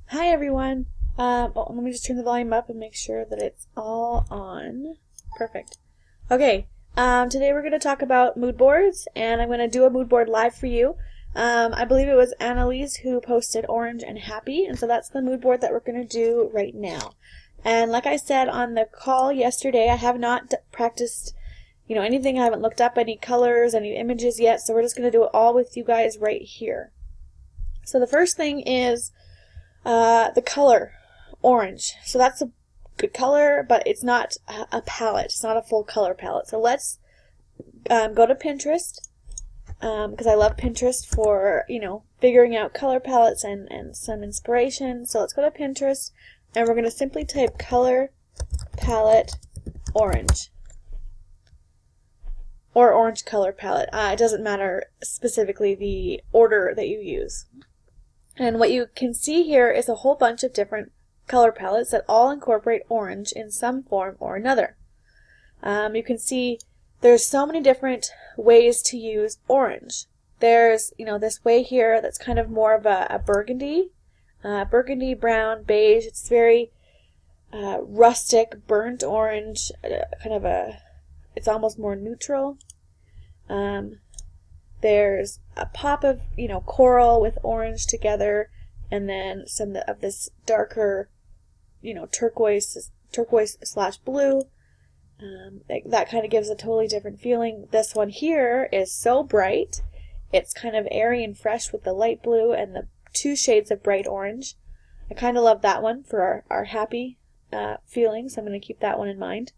Hi everyone. Let me just turn the volume up and make sure that it's all on. Perfect. Okay. Today we're going to talk about mood boards, and I'm going to do a mood board live for you. I believe it was Annalise who posted orange and happy, and so that's the mood board that we're going to do right now. And like I said on the call yesterday, I have not practiced, anything. I haven't looked up any colors, any images yet, so we're just going to do it all with you guys right here. So the first thing is the color, orange. So that's a good color, but it's not a palette. It's not a full color palette. So let's go to Pinterest, because I love Pinterest for, figuring out color palettes and some inspiration. So let's go to Pinterest, and we're going to simply type color palette orange. Or orange color palette. It doesn't matter specifically the order that you use. And what you can see here is a whole bunch of different color palettes that all incorporate orange in some form or another. You can see there's so many different ways to use orange. There's, this way here that's kind of more of a burgundy, brown, beige. It's very rustic, burnt orange, it's almost more neutral. There's a pop of, coral with orange together, and then some of this darker, turquoise slash blue. That kind of gives a totally different feeling. This one here is so bright. It's kind of airy and fresh with the light blue and the two shades of bright orange. I kind of love that one for our happy feeling, so I'm going to keep that one in mind.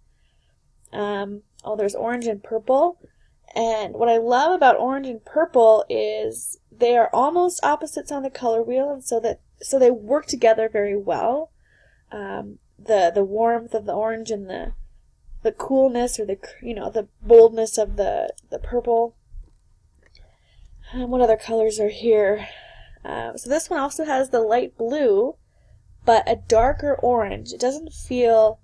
There's orange and purple. And what I love about orange and purple is they are almost opposites on the color wheel, and so they work together very well. The warmth of the orange and the coolness, or the boldness of the purple. What other colors are here? So this one also has the light blue, but a darker orange. It doesn't feel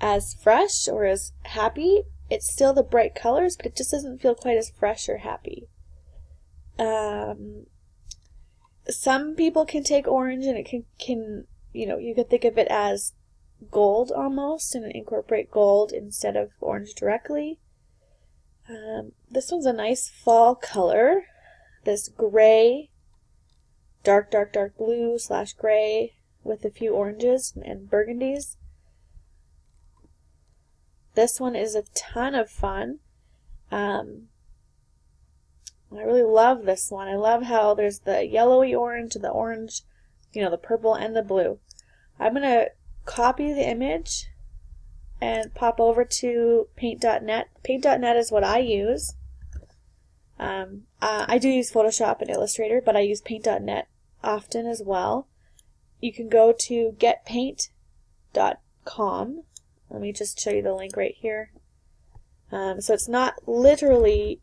as fresh or as happy. It's still the bright colors, but it just doesn't feel quite as fresh or happy. Some people can take orange and it can you could think of it as gold almost, and incorporate gold instead of orange directly. This one's a nice fall color. This gray, dark blue slash gray with a few oranges and burgundies. This one is a ton of fun. I really love this one. I love how there's the yellowy orange, the orange, the purple and the blue. I'm going to copy the image and pop over to paint.net. Paint.net is what I use. I do use Photoshop and Illustrator, but I use paint.net often as well. You can go to getpaint.com. Let me just show you the link right here. So it's not literally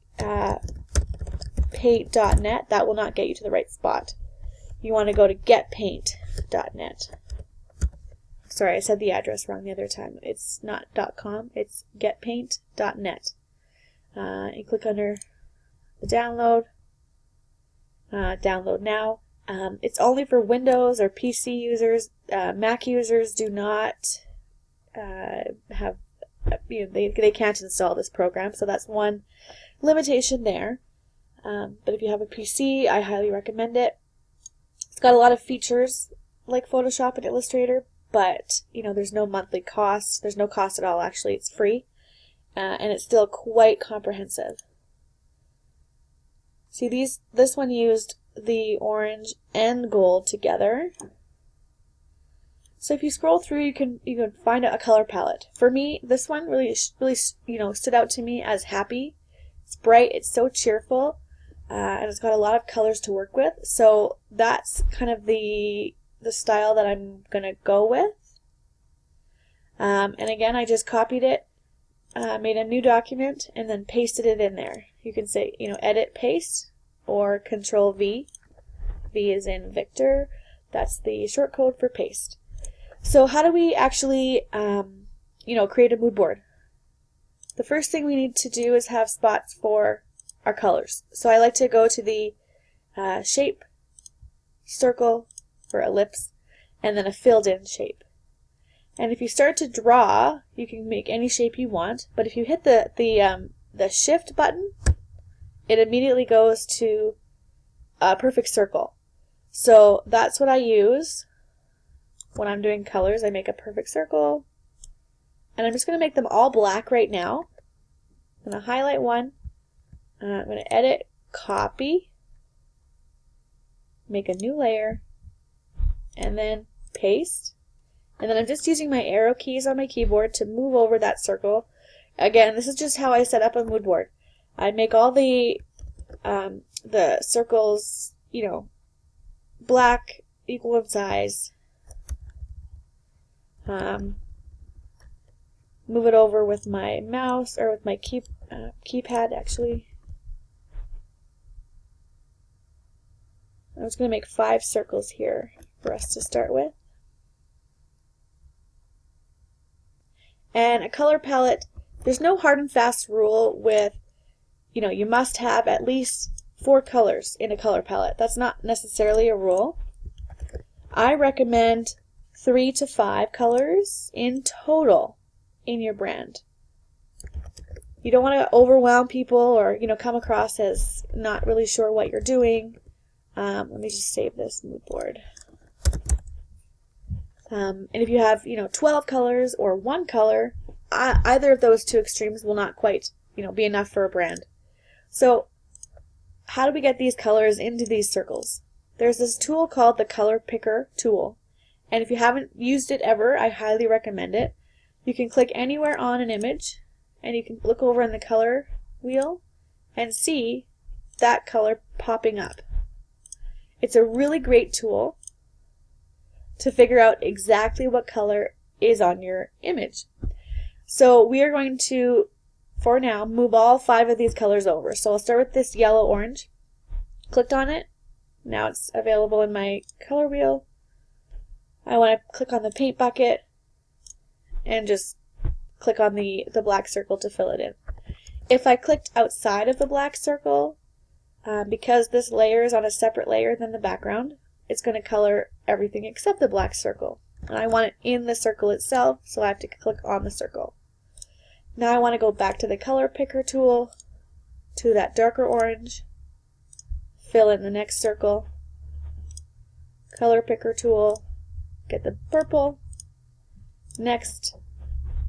paint.net. That will not get you to the right spot. You want to go to getpaint.net. Sorry, I said the address wrong the other time. It's not .com, it's getpaint.net. You click under the download. Download now. It's only for Windows or PC users. Mac users do not have, they can't install this program, so that's one limitation there. But if you have a PC, I highly recommend it. It's got a lot of features like Photoshop and Illustrator, but there's no monthly cost. There's no cost at all, actually. It's free, and it's still quite comprehensive. See, this one used the orange and gold together. So if you scroll through, you can find a color palette. For me, this one really stood out to me as happy. It's bright, it's so cheerful, and it's got a lot of colors to work with. So that's kind of the style that I'm gonna go with. And again, I just copied it, made a new document, and then pasted it in there. You can say edit, paste, or Control V. V is in Victor. That's the short code for paste. So how do we actually, create a mood board? The first thing we need to do is have spots for our colors. So I like to go to the shape, circle, or ellipse, and then a filled in shape. And if you start to draw, you can make any shape you want, but if you hit the shift button, it immediately goes to a perfect circle. So that's what I use when I'm doing colors. I make a perfect circle, and I'm just going to make them all black right now. I'm going to highlight one, I'm going to edit, copy, make a new layer, and then paste. And then I'm just using my arrow keys on my keyboard to move over that circle. Again, this is just how I set up a mood board. I make all the circles, you know, black, equal in size. Move it over with my mouse, or with my keypad actually. I'm just going to make 5 circles here for us to start with. And a color palette, there's no hard and fast rule with, you know, you must have at least 4 colors in a color palette. That's not necessarily a rule. I recommend 3 to 5 colors in total in your brand. You don't want to overwhelm people or, you know, come across as not really sure what you're doing. Let me just save this mood board. And if you have, you know, 12 colors or 1 color, either of those 2 extremes will not quite, you know, be enough for a brand. So how do we get these colors into these circles? There's this tool called the Color Picker tool. And if you haven't used it ever, I highly recommend it. You can click anywhere on an image, and you can look over in the color wheel and see that color popping up. It's a really great tool to figure out exactly what color is on your image. So we are going to, for now, move all 5 of these colors over. So I'll start with this yellow-orange. Clicked on it. Now it's available in my color wheel. I want to click on the paint bucket and just click on the black circle to fill it in. If I clicked outside of the black circle, because this layer is on a separate layer than the background, it's going to color everything except the black circle. And I want it in the circle itself, so I have to click on the circle. Now I want to go back to the Color Picker tool, to that darker orange, fill in the next circle, Color Picker tool, get the purple, next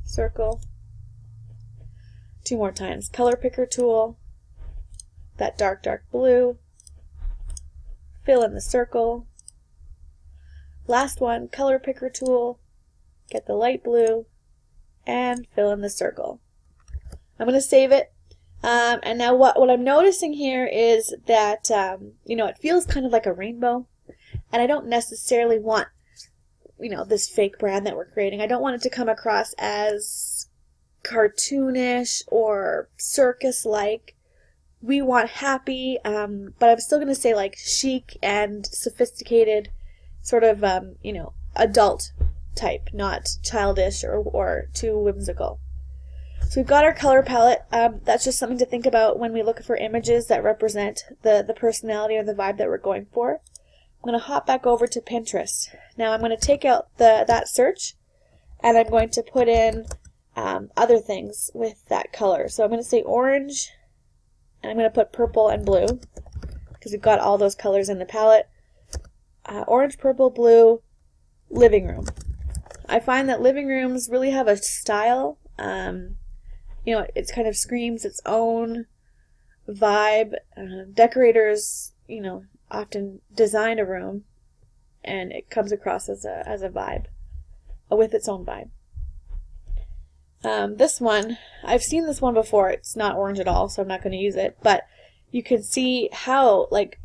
circle, 2 more times, Color Picker tool, that dark blue, fill in the circle, last one, Color Picker tool, get the light blue, and fill in the circle. I'm going to save it. And now what I'm noticing here is that, you know, it feels kind of like a rainbow. And I don't necessarily want, you know, this fake brand that we're creating. I don't want it to come across as cartoonish or circus-like. We want happy, but I'm still going to say like chic and sophisticated, sort of, you know, adult type, not childish or too whimsical. So we've got our color palette. That's just something to think about when we look for images that represent the personality or the vibe that we're going for. I'm going to hop back over to Pinterest. Now I'm going to take out that search, and I'm going to put in other things with that color. So I'm going to say orange, and I'm going to put purple and blue, because we've got all those colors in the palette. Orange, purple, blue, living room. I find that living rooms really have a style. You know, it kind of screams its own vibe. Decorators, you know, often design a room, and it comes across as a vibe, with its own vibe. This one, I've seen this one before. It's not orange at all, so I'm not going to use it. But you can see how, like,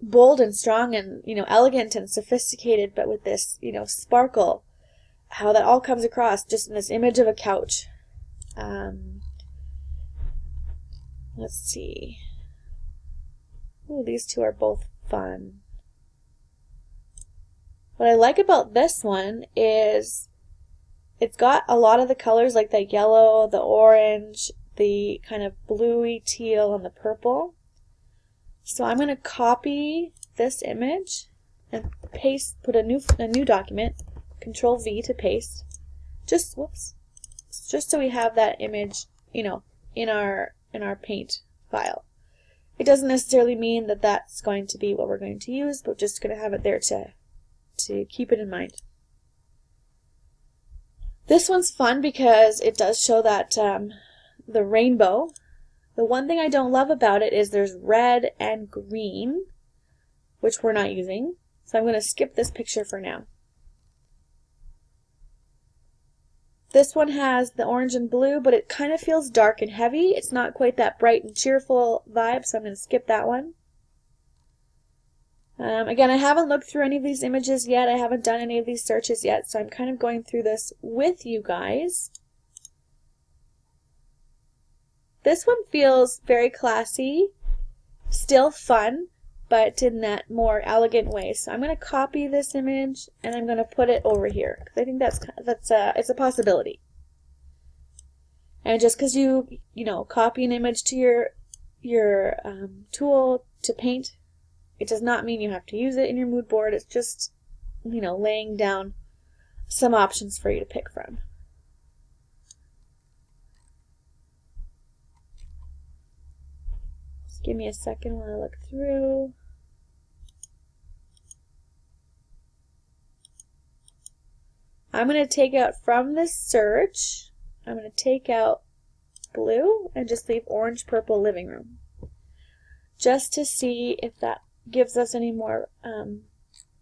bold and strong and, you know, elegant and sophisticated, but with this, you know, sparkle, how that all comes across just in this image of a couch. Let's see. Ooh, these 2 are both fun. What I like about this one is it's got a lot of the colors, like the yellow, the orange, the kind of bluey teal, and the purple. So I'm going to copy this image, and paste, put a new document, Control V to paste. Just so we have that image, you know, in our Paint file. It doesn't necessarily mean that that's going to be what we're going to use, but just going to have it there to keep it in mind. This one's fun because it does show that the rainbow. The one thing I don't love about it is there's red and green, which we're not using. So I'm going to skip this picture for now. This one has the orange and blue, but it kind of feels dark and heavy. It's not quite that bright and cheerful vibe, so I'm going to skip that one. Again, I haven't looked through any of these images yet. I haven't done any of these searches yet, so I'm kind of going through this with you guys. This one feels very classy, still fun, but in that more elegant way. So I'm going to copy this image and I'm going to put it over here because I think it's a possibility. And just because you copy an image to your tool to paint, it does not mean you have to use it in your mood board. It's just, laying down some options for you to pick from. Just give me a second while I look through. I'm going to take out from this search, I'm going to take out blue and just leave orange, purple, living room. Just to see if that gives us any more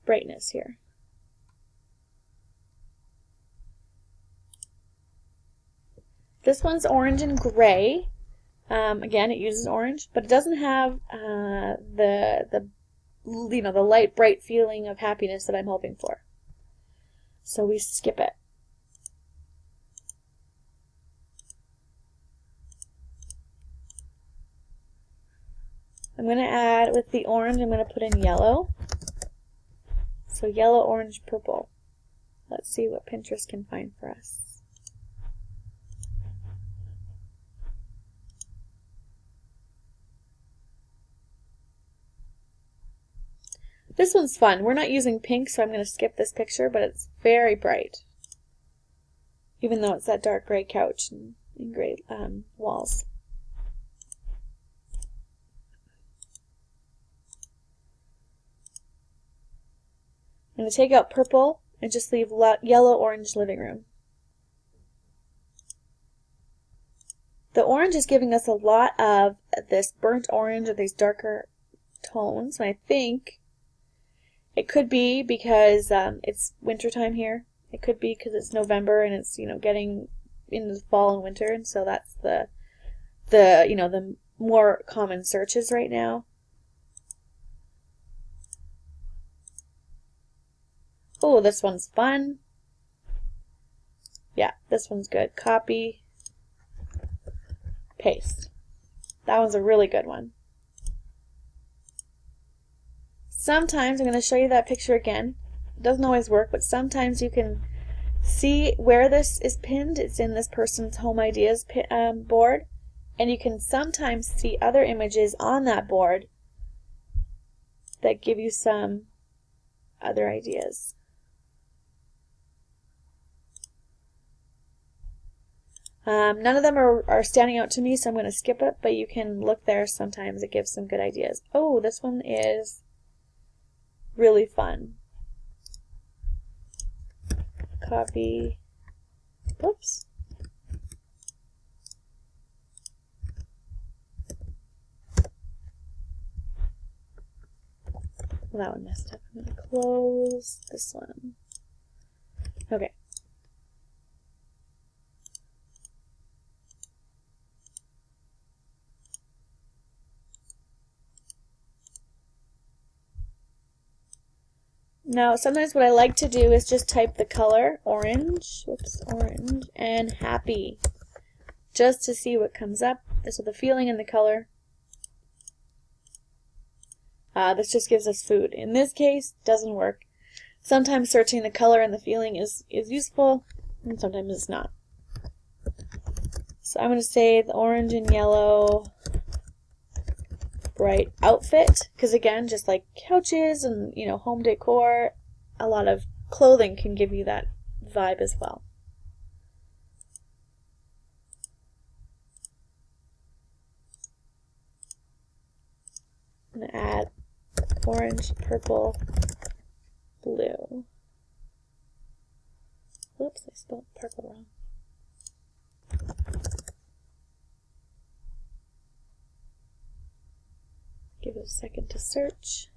brightness here. This one's orange and gray. Again, it uses orange, but it doesn't have the light, bright feeling of happiness that I'm hoping for. So we skip it. I'm going to add, with the orange, I'm going to put in yellow. So yellow, orange, purple. Let's see what Pinterest can find for us. This one's fun. We're not using pink, so I'm going to skip this picture, but it's very bright. Even though it's that dark gray couch and gray walls. I'm going to take out purple and just leave yellow, orange living room. The orange is giving us a lot of this burnt orange or these darker tones, and I think it could be because it's wintertime here. It could be because it's November and it's getting into the fall and winter, and so that's the more common searches right now. Oh, this one's fun. Yeah, this one's good. Copy, paste. That one's a really good one. Sometimes, I'm going to show you that picture again. It doesn't always work, but sometimes you can see where this is pinned. It's in this person's Home Ideas board, and you can sometimes see other images on that board that give you some other ideas. None of them are standing out to me, so I'm going to skip it, but you can look there. Sometimes it gives some good ideas. Oh, this one is really fun. Copy. Whoops. Well, that one messed up. I'm going to close this one. Okay. Now, sometimes what I like to do is just type the color, orange, orange, and happy, just to see what comes up. So the feeling and the color. This just gives us food. In this case, doesn't work. Sometimes searching the color and the feeling is useful, and sometimes it's not. So I'm going to say the orange and yellow, bright outfit, because again, just like couches and, you know, home decor, a lot of clothing can give you that vibe as well. I'm going to add orange, purple, blue. Whoops, I spelled purple wrong. Give it a second to search.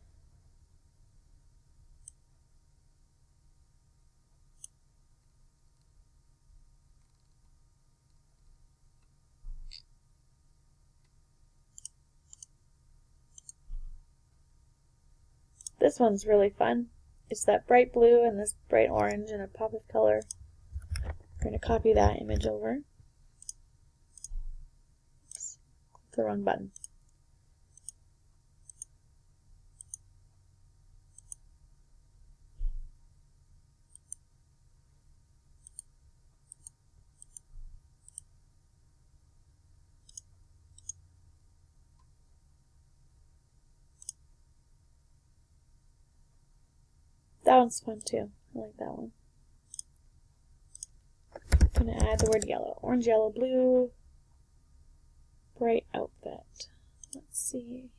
This one's really fun. It's that bright blue and this bright orange and a pop of color. We're going to copy that image over. Oops, the wrong button. That one's fun too. I like that one. I'm going to add the word yellow. Orange, yellow, blue. Bright outfit. Let's see.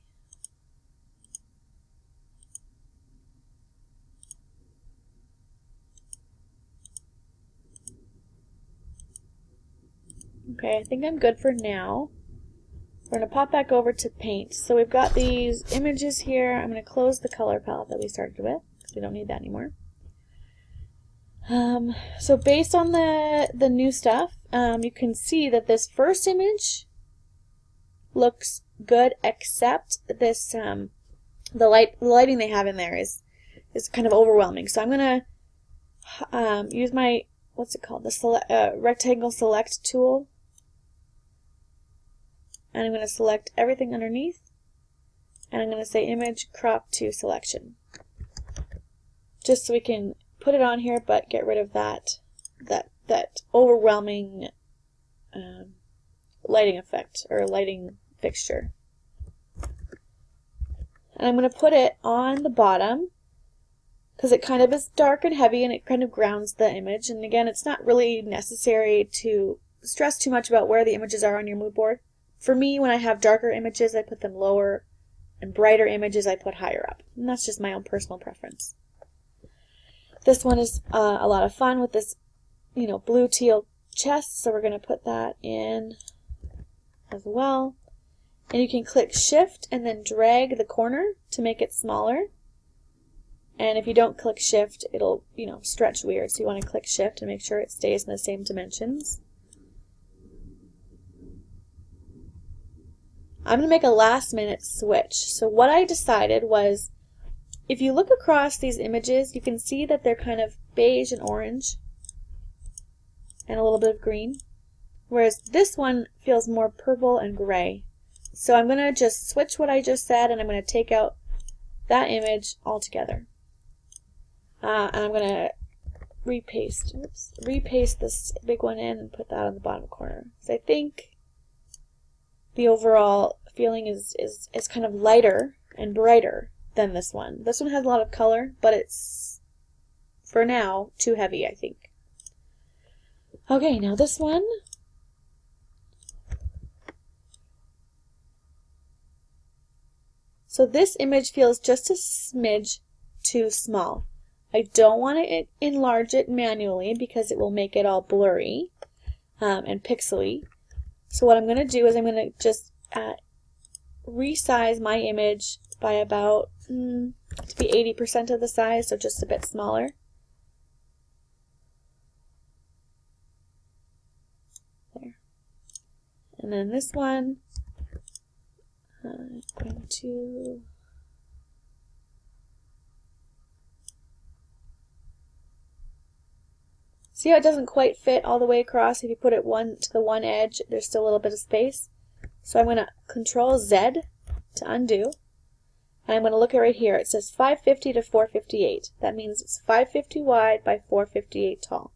Okay, I think I'm good for now. We're going to pop back over to paint. So we've got these images here. I'm going to close the color palette that we started with, because we don't need that anymore. So based on the new stuff, you can see that this first image looks good, except this the lighting they have in there is kind of overwhelming. So I'm gonna use my, what's it called, the rectangle select tool, and I'm gonna select everything underneath, and I'm gonna say image crop to selection, just so we can put it on here, but get rid of that overwhelming lighting effect or lighting fixture. And I'm going to put it on the bottom because it kind of is dark and heavy and it kind of grounds the image. And again, it's not really necessary to stress too much about where the images are on your mood board. For me, when I have darker images, I put them lower, and brighter images I put higher up. And that's just my own personal preference. This one is a lot of fun with this, you know, blue teal chest, so we're going to put that in as well. And you can click shift and then drag the corner to make it smaller. And if you don't click shift, it'll, you know, stretch weird. So you want to click shift and make sure it stays in the same dimensions. I'm going to make a last minute switch. So what I decided was, if you look across these images, you can see that they're kind of beige and orange and a little bit of green, whereas this one feels more purple and gray. So I'm going to just switch what I just said, and I'm going to take out that image altogether. And I'm going to repaste this big one in and put that on the bottom corner. So I think the overall feeling is kind of lighter and brighter than this one. This one has a lot of color, but it's, for now, too heavy, I think. Okay, now this one. So this image feels just a smidge too small. I don't want to enlarge it manually because it will make it all blurry and pixely. So what I'm going to do is I'm going to just resize my image by about to be 80% of the size, so just a bit smaller. There. And then this one, I'm going to see how it doesn't quite fit all the way across. If you put it to the one edge, there's still a little bit of space. So I'm going to Control Z to undo. And I'm going to look at right here. It says 550 to 458. That means it's 550 wide by 458 tall.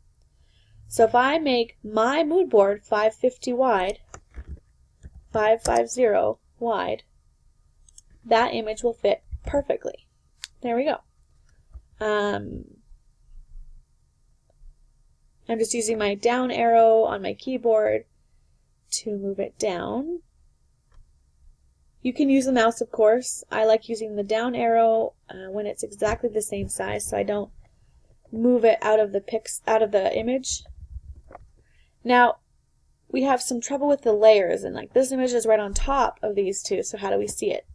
So if I make my mood board 550 wide, 550 wide, that image will fit perfectly. There we go. I'm just using my down arrow on my keyboard to move it down. You can use the mouse, of course. I like using the down arrow when it's exactly the same size, so I don't move it out of the image. Now, we have some trouble with the layers, and like this image is right on top of these two, so how do we see it?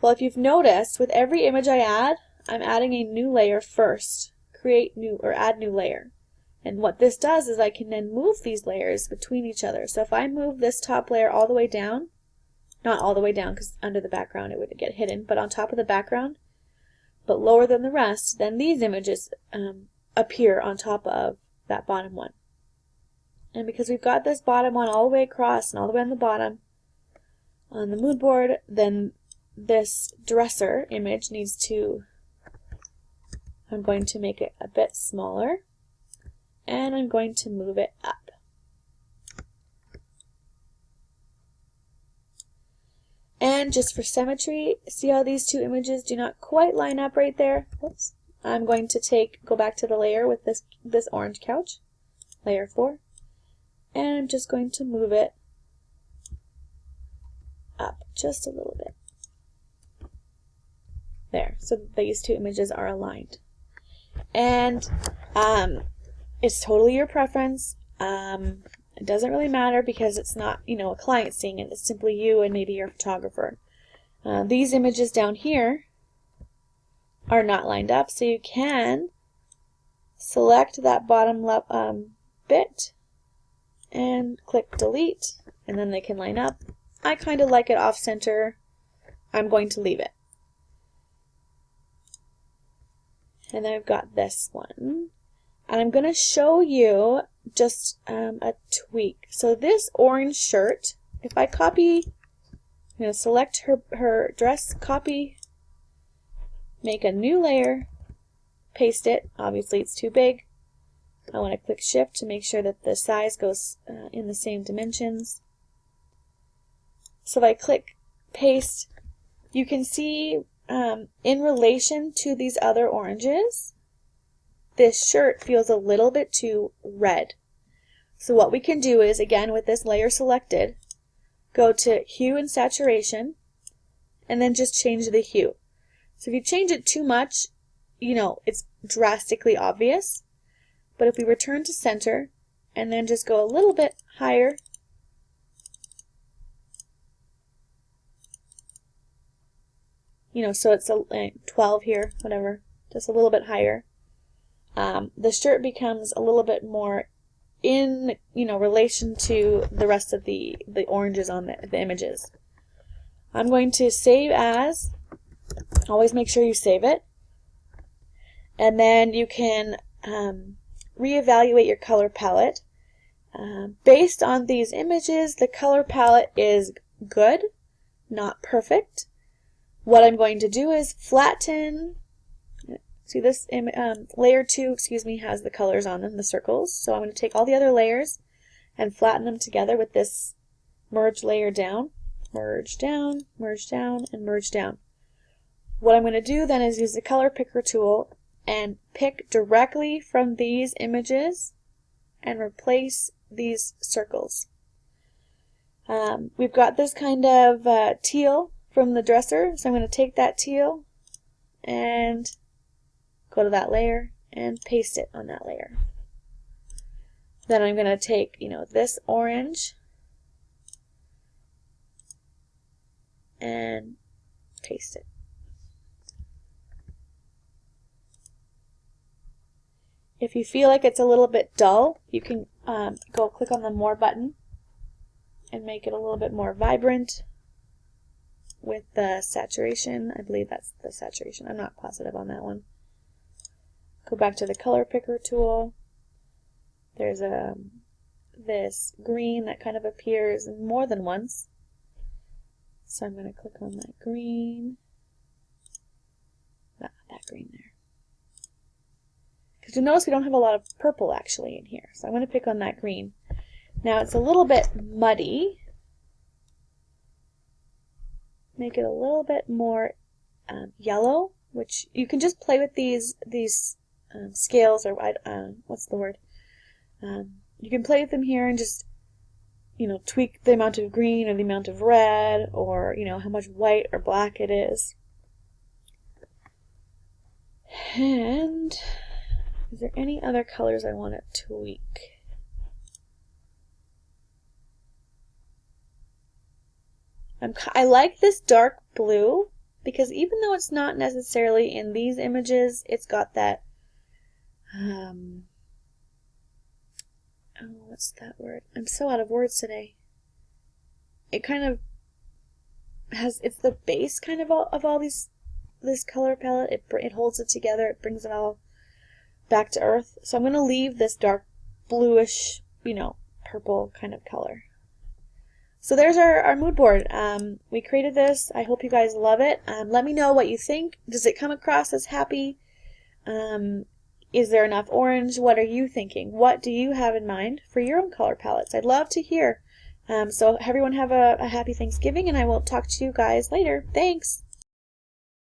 Well, if you've noticed, with every image I add, I'm adding a new layer first. Create new or add new layer. And what this does is I can then move these layers between each other. So if I move this top layer all the way down, not all the way down because under the background it would get hidden, but on top of the background, but lower than the rest, then these images appear on top of that bottom one. And because we've got this bottom one all the way across and all the way on the bottom on the mood board, then this dresser image needs to, I'm going to make it a bit smaller, and I'm going to move it up. And just for symmetry, see how these two images do not quite line up right there? Whoops. I'm going to go back to the layer with this orange couch, layer 4, and I'm just going to move it up just a little bit. There, so these two images are aligned. And it's totally your preference. It doesn't really matter because it's not, a client seeing it. It's simply you and maybe your photographer. These images down here are not lined up, so you can select that bottom bit and click delete, and then they can line up. I kind of like it off center. I'm going to leave it. And then I've got this one. And I'm going to show you just a tweak. So this orange shirt, if I copy, I'm going to select her dress, copy, make a new layer, paste it. Obviously it's too big. I want to click shift to make sure that the size goes in the same dimensions. So if I click paste, you can see in relation to these other oranges, this shirt feels a little bit too red. So what we can do is, again, with this layer selected, go to hue and saturation, and then just change the hue. So if you change it too much, it's drastically obvious. But if we return to center, and then just go a little bit higher, so it's a 12 here, whatever, just a little bit higher. The shirt becomes a little bit more in, relation to the rest of the oranges on the images. I'm going to save as. Always make sure you save it. And then you can reevaluate your color palette. Based on these images, the color palette is good, not perfect. What I'm going to do is flatten. See this layer 2, has the colors on them, the circles. So I'm going to take all the other layers and flatten them together with this merge layer down, merge down, merge down, and merge down. What I'm going to do then is use the color picker tool and pick directly from these images and replace these circles. We've got this kind of teal from the dresser, so I'm going to take that teal and go to that layer and paste it on that layer. Then I'm going to take, this orange and paste it. If you feel like it's a little bit dull, you can go click on the More button and make it a little bit more vibrant with the saturation. I believe that's the saturation. I'm not positive on that one. Go back to the color picker tool. There's this green that kind of appears more than once. So I'm going to click on that green. That green there. Because you'll notice we don't have a lot of purple actually in here. So I'm going to pick on that green. Now it's a little bit muddy make it a little bit more yellow, which you can just play with these scales, or what's the word? You can play with them here and just, tweak the amount of green or the amount of red, or, how much white or black it is. And is there any other colors I want to tweak? I like this dark blue because even though it's not necessarily in these images, it's got that, what's that word? I'm so out of words today. It kind of has, it's the base kind of all this color palette. It holds it together. It brings it all back to earth. So I'm going to leave this dark bluish, purple kind of color. So there's our mood board. We created this. I hope you guys love it. Let me know what you think. Does it come across as happy? Is there enough orange? What are you thinking? What do you have in mind for your own color palettes? I'd love to hear. So everyone have a happy Thanksgiving, and I will talk to you guys later. Thanks!